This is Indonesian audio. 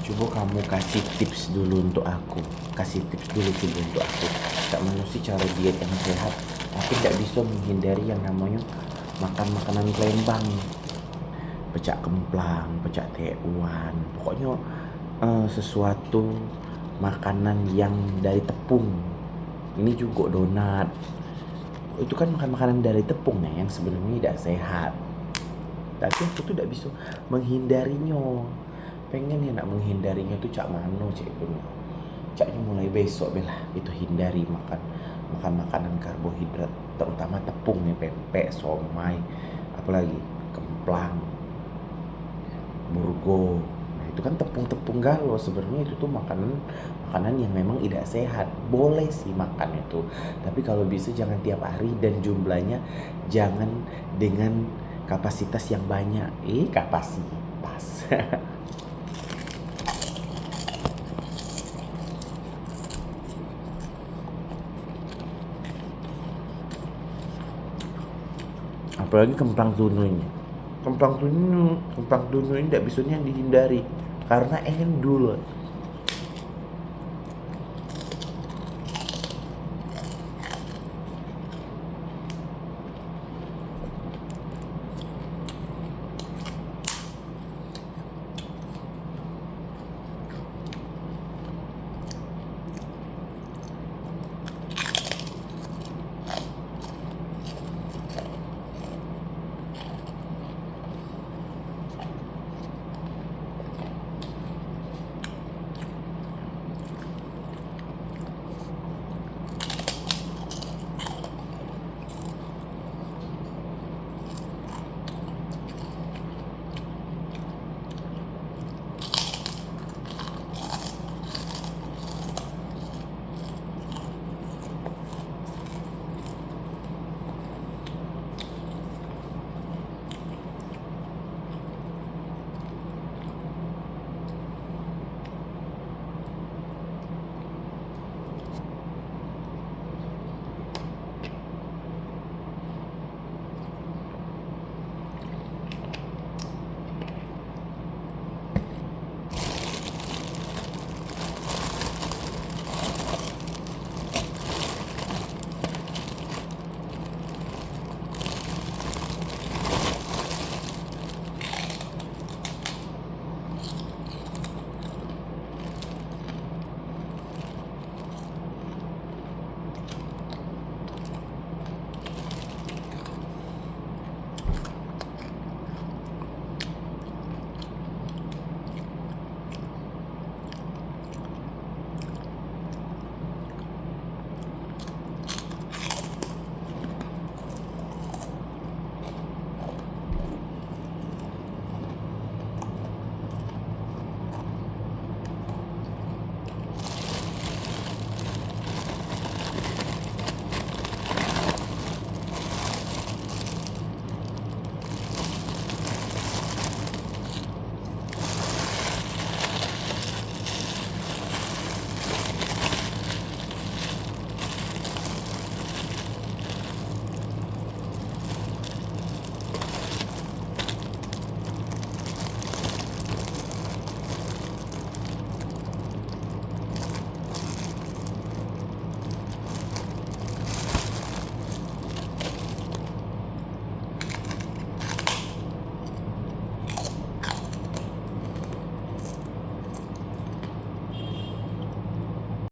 Coba kamu kasih tips dulu untuk aku. Kasih tips dulu coba untuk aku. Tak manusia cara diet yang sehat, tapi tidak bisa menghindari yang namanya makan makanan Palembang. Pecak kemplang, pecak tewan. Pokoknya sesuatu makanan yang dari tepung. Ini juga donat. Itu kan makanan dari tepung yang sebenarnya tidak sehat. Tapi aku tuh tidak bisa menghindarinya. Pengen ya nak menghindarinya tuh cak mano cak itu. Caknya mulai besok belah itu hindari makan makanan karbohidrat, terutama tepung nih, pempek, somai, apalagi kemplang, burgo. Nah itu kan tepung-tepung galau, sebenarnya itu tuh makanan yang memang tidak sehat. Boleh sih makan itu, tapi kalau bisa jangan tiap hari dan jumlahnya jangan dengan kapasitas yang banyak. Kapasitas. Apalagi kemplang tunu ini. Kemplang tunu ini tidak bisa dihindari karena endul.